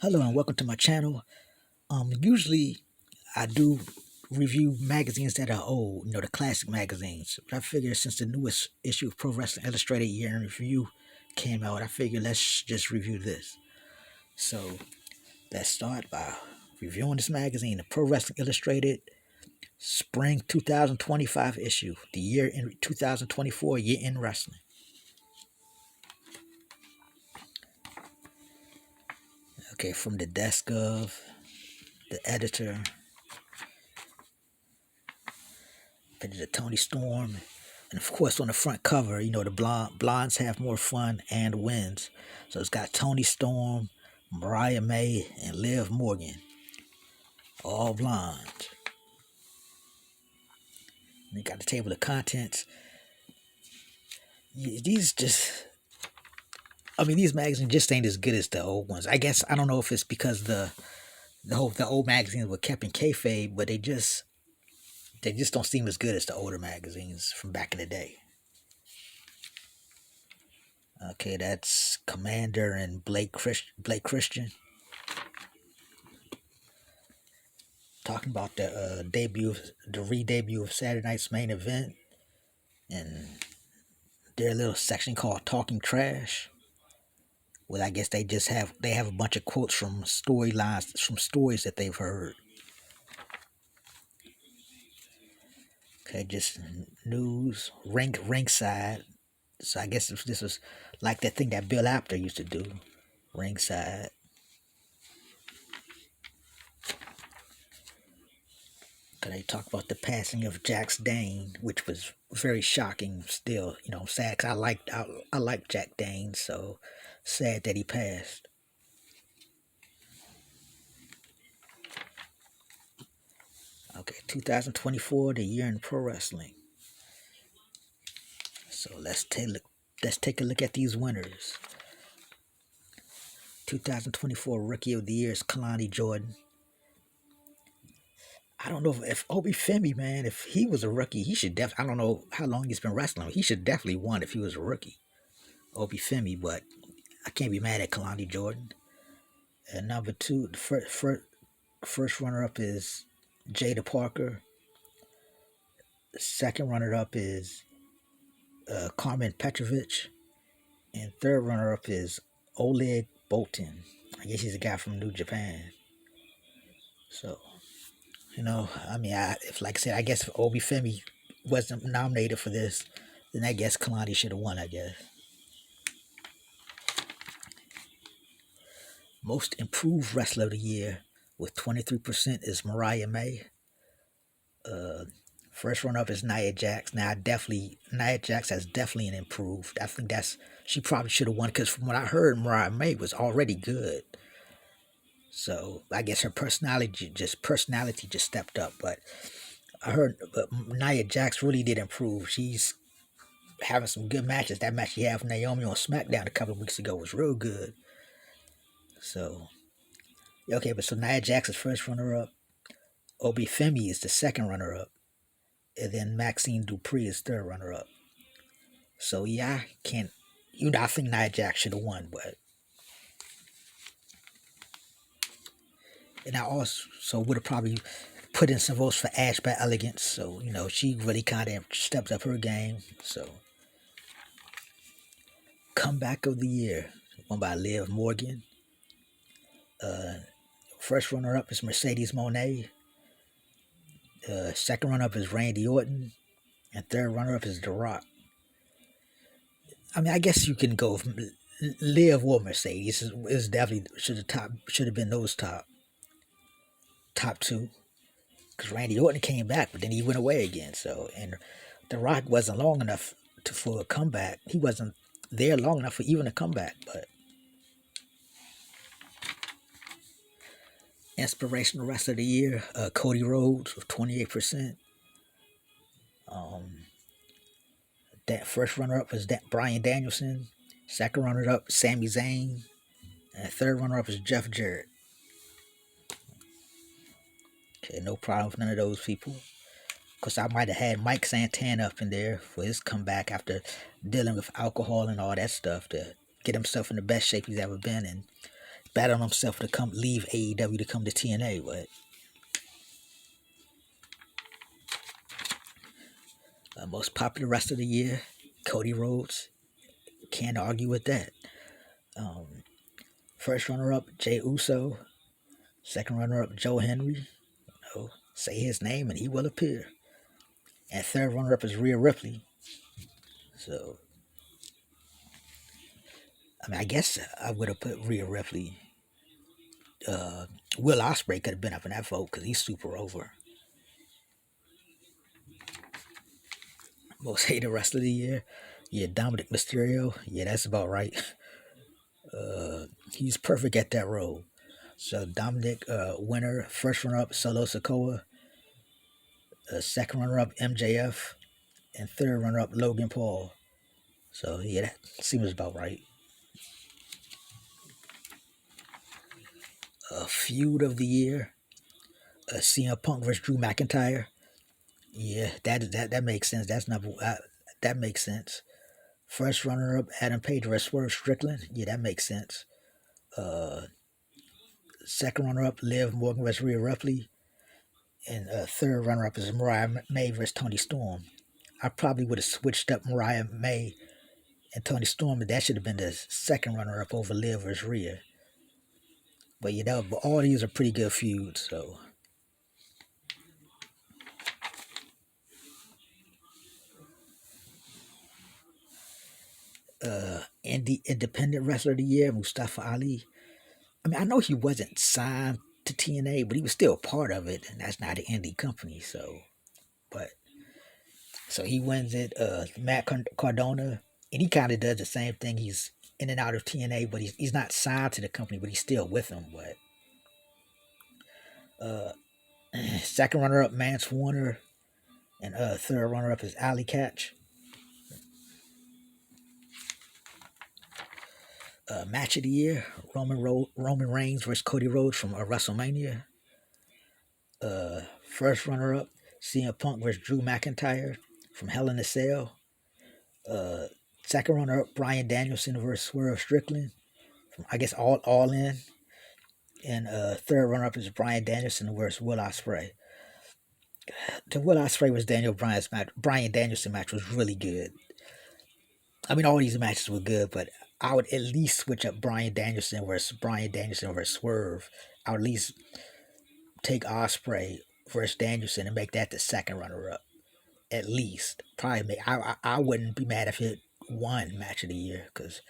Hello and welcome to my channel. Usually I do review magazines that are old, the classic magazines. But I figure since the newest issue of Pro Wrestling Illustrated Year in Review came out, I figure let's just review this. So let's start by reviewing this magazine, the Pro Wrestling Illustrated Spring 2025 issue, the year in 2024 year in wrestling. Okay, from the desk of the editor, the Tony Storm. And of course, on the front cover, the blondes have more fun and wins. So it's got Tony Storm, Mariah May, and Liv Morgan, all blondes. And you got the table of contents. These just, these magazines just ain't as good as the old ones. I guess I don't know if it's because the old magazines were kept in kayfabe, but they just don't seem as good as the older magazines from back in the day. Okay, that's Commander and Blake Christian talking about the re-debut of Saturday Night's Main Event, and their little section called Talking Trash. Well, I guess they have a bunch of quotes from storylines from stories that they've heard. Okay, just news, ringside. So I guess if this was like that thing that Bill Apter used to do, ringside. They talk about the passing of Jax Dane, which was very shocking. Still, sad. 'Cause I like Jack Dane, so sad that he passed. Okay, 2024, the year in pro wrestling. So let's take a look at these winners. 2024 Rookie of the Year is Kalani Jordan. I don't know if Obi Femi, man, if he was a rookie, he should I don't know how long he's been wrestling. He should definitely won if he was a rookie. Obi Femi, but I can't be mad at Kalani Jordan. And number two, the first runner up is Jada Parker. The second runner up is Carmen Petrovich. And third runner up is Oleg Boltin. I guess he's a guy from New Japan. So, if like I said, I guess if Obi Femi wasn't nominated for this, then I guess Kalani should have won, I guess. Most improved wrestler of the year with 23% is Mariah May. First run up is Nia Jax. Nia Jax has definitely improved. I think she probably should have won because from what I heard, Mariah May was already good. So I guess her personality just stepped up. But I heard Nia Jax really did improve. She's having some good matches. That match she had with Naomi on SmackDown a couple of weeks ago was real good. So, okay, but so Nia Jax is first runner up. Obi Femi is the second runner up. And then Maxine Dupree is third runner up. So yeah, I can't. I think Nia Jax should have won, but and I also would have probably put in some votes for Ash by Elegance. So she really kind of stepped up her game. So comeback of the year, won by Liv Morgan. First runner up is Mercedes Moné. Second runner up is Randy Orton, and third runner up is The Rock. I guess you can go Liv or Mercedes. Is definitely should have been those top two, because Randy Orton came back, but then he went away again. So, and The Rock wasn't long enough for a comeback. He wasn't there long enough for even a comeback. But inspirational wrestler of the year, Cody Rhodes with 28%. That first runner up is Bryan Danielson. Second runner up, Sami Zayn. And third runner up is Jeff Jarrett. Okay, no problem with none of those people. Because I might have had Mike Santana up in there for his comeback after dealing with alcohol and all that stuff to get himself in the best shape he's ever been in. bet on himself to come leave AEW to come to TNA. But most popular wrestler of the year, Cody Rhodes. Can't argue with that. First runner-up, Jey Uso. Second runner-up, Joe Henry. Say his name and he will appear. And third runner-up is Rhea Ripley. So, I mean, I guess I would have put Rhea Ripley. Will Ospreay could have been up in that vote because he's super over. Most hated wrestler of the year, yeah, Dominic Mysterio. Yeah, that's about right. He's perfect at that role. So Dominic, winner, first runner-up, Solo Sikoa. Second runner-up, MJF. And third runner-up, Logan Paul. So, yeah, that seems about right. Feud of the year, CM Punk versus Drew McIntyre. Yeah, that makes sense. That makes sense. First runner-up, Adam Page versus Swerve Strickland. Yeah, that makes sense. Second runner-up, Liv Morgan versus Rhea Ripley. And third runner-up is Mariah May versus Toni Storm. I probably would have switched up Mariah May and Toni Storm, but that should have been the second runner-up over Liv versus Rhea. But yeah, but all these are pretty good feuds, so. Independent wrestler of the year, Mustafa Ali. I mean, I know he wasn't signed to TNA, but he was still part of it, and that's not an indie company, so. But so he wins it. Matt Cardona, and he kind of does the same thing. He's in and out of TNA, but he's not signed to the company, but he's still with them. But second runner-up, Mance Warner, and third runner-up is Ali Catch. Match of the year, Roman Reigns versus Cody Rhodes from WrestleMania. First runner-up, CM Punk versus Drew McIntyre from Hell in a Cell. Second runner-up, Bryan Danielson versus Swerve Strickland from, I guess, All In. And third runner-up is Bryan Danielson versus Will Ospreay. The Will Ospreay was Bryan Danielson match was really good. I mean, all these matches were good, but I would at least switch up Bryan Danielson versus Swerve. I would at least take Ospreay versus Danielson and make that the second runner-up. At least, probably I wouldn't be mad if it won match of the year because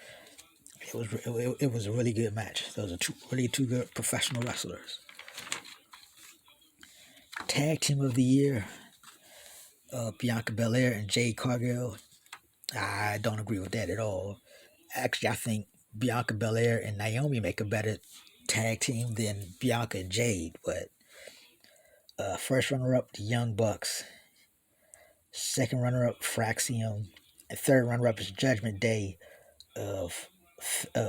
it was a really good match. Those are two good professional wrestlers. Tag team of the year, Bianca Belair and Jade Cargill. I don't agree with that at all. Actually, I think Bianca Belair and Naomi make a better tag team than Bianca and Jade. But first runner-up, the Young Bucks. Second runner-up, Fraxium. And third runner-up is Judgment Day of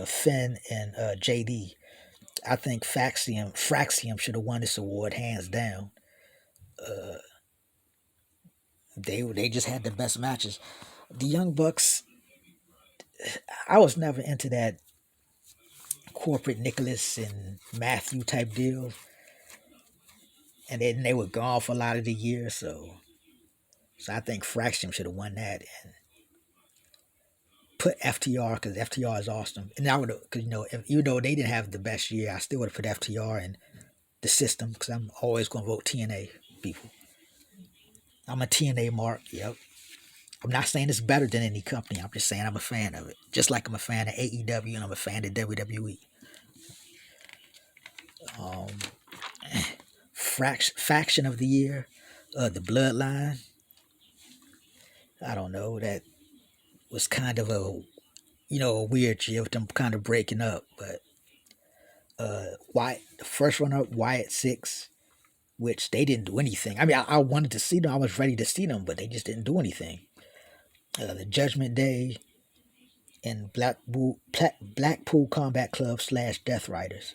Finn and JD. I think Fraxium should have won this award hands down. They just had the best matches. The Young Bucks, I was never into that corporate Nicholas and Matthew type deal. And then they were gone for a lot of the year, so I think Fraxium should have won that and put FTR because FTR is awesome. And I would, because even though they didn't have the best year, I still would have put FTR in the system because I'm always going to vote TNA people. I'm a TNA mark. Yep. I'm not saying it's better than any company. I'm just saying I'm a fan of it. Just like I'm a fan of AEW and I'm a fan of WWE. Faction of the year, the Bloodline. I don't know. That was kind of a weird year with them kind of breaking up. But Wyatt, the first runner up, Wyatt 6, which they didn't do anything. I mean, I wanted to see them. I was ready to see them, but they just didn't do anything. The Judgment Day and Blackpool Combat Club / Death Riders.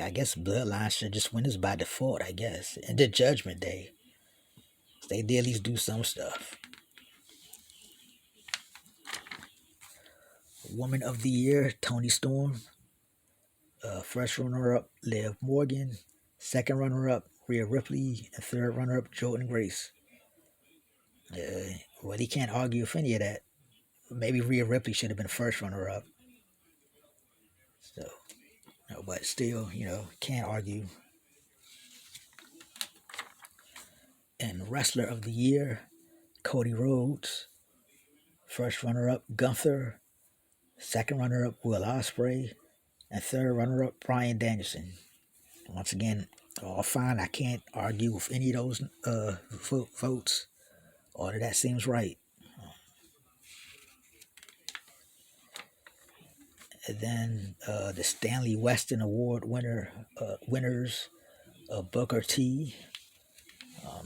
I guess Bloodline should just win this by default, I guess. And the Judgment Day. They did at least do some stuff. Woman of the Year, Toni Storm. First runner-up, Liv Morgan. Second runner-up, Rhea Ripley. And third runner-up, Jordan Grace. Well, he can't argue with any of that. Maybe Rhea Ripley should have been first runner-up. So, but still, can't argue. And Wrestler of the Year, Cody Rhodes. First runner-up, Gunther. Second runner-up, Will Ospreay. And third runner-up, Bryan Danielson. Once again, all fine. I can't argue with any of those votes. All of that seems right. And then the Stanley Weston Award winners, Booker T,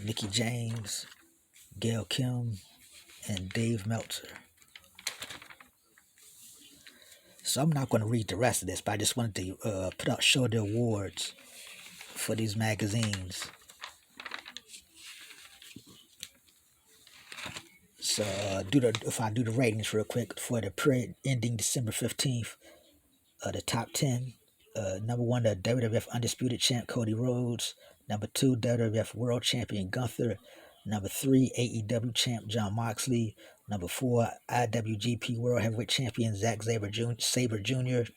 Mickey James, Gail Kim, and Dave Meltzer. So I'm not going to read the rest of this, but I just wanted to show the awards for these magazines. So if I do the ratings real quick for the period ending December 15th, the top 10, number 1, the WWF Undisputed Champ Cody Rhodes. Number 2, WWF World Champion Gunther. Number 3, AEW Champ Jon Moxley. Number 4, IWGP World Heavyweight Champion Zack Sabre Jr.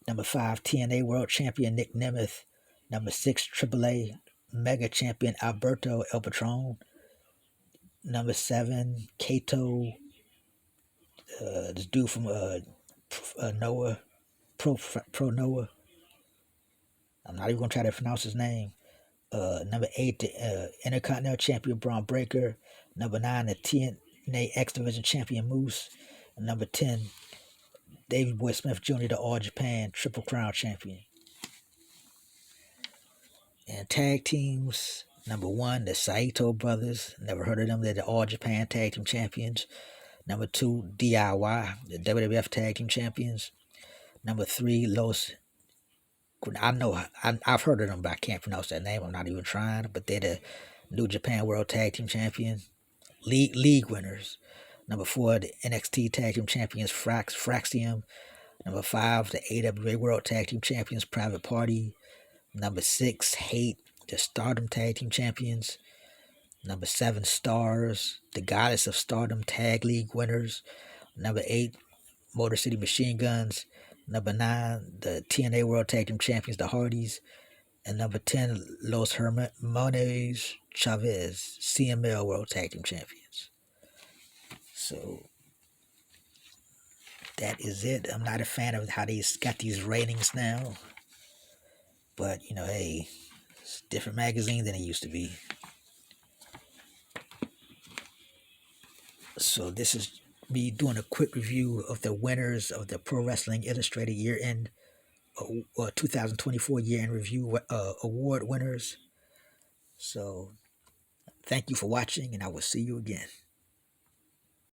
Number 5, TNA World Champion Nick Nemeth. Number 6, AAA Mega Champion Alberto El Patron. Number 7, Kato, this dude from Noah, Pro Noah. I'm not even going to try to pronounce his name. Number 8, the Intercontinental Champion Braun Breaker. Number 9, the TNA X Division Champion Moose. And number 10, Davey Boy Smith Jr., the All Japan Triple Crown Champion. And tag teams, number 1, the Saito Brothers. Never heard of them. They're the All Japan Tag Team Champions. Number 2, DIY, the WWF Tag Team Champions. Number 3, Los. I've heard of them, but I can't pronounce that name. I'm not even trying. But they're the New Japan World Tag Team Champions. League winners. Number 4, the NXT Tag Team Champions, Fraxium. Number 5, the AWA World Tag Team Champions, Private Party. Number 6, Hate, the Stardom Tag Team Champions. Number 7, Stars, the Goddess of Stardom Tag League winners. Number 8, Motor City Machine Guns. Number 9, the TNA World Tag Team Champions, the Hardys. And number 10, Los Hermanos Chavez, CML World Tag Team Champions. So that is it. I'm not a fan of how they got these ratings now. But, hey, it's a different magazine than it used to be. So this is me doing a quick review of the winners of the Pro Wrestling Illustrated year-end 2024 year-end review award winners. So thank you for watching, and I will see you again.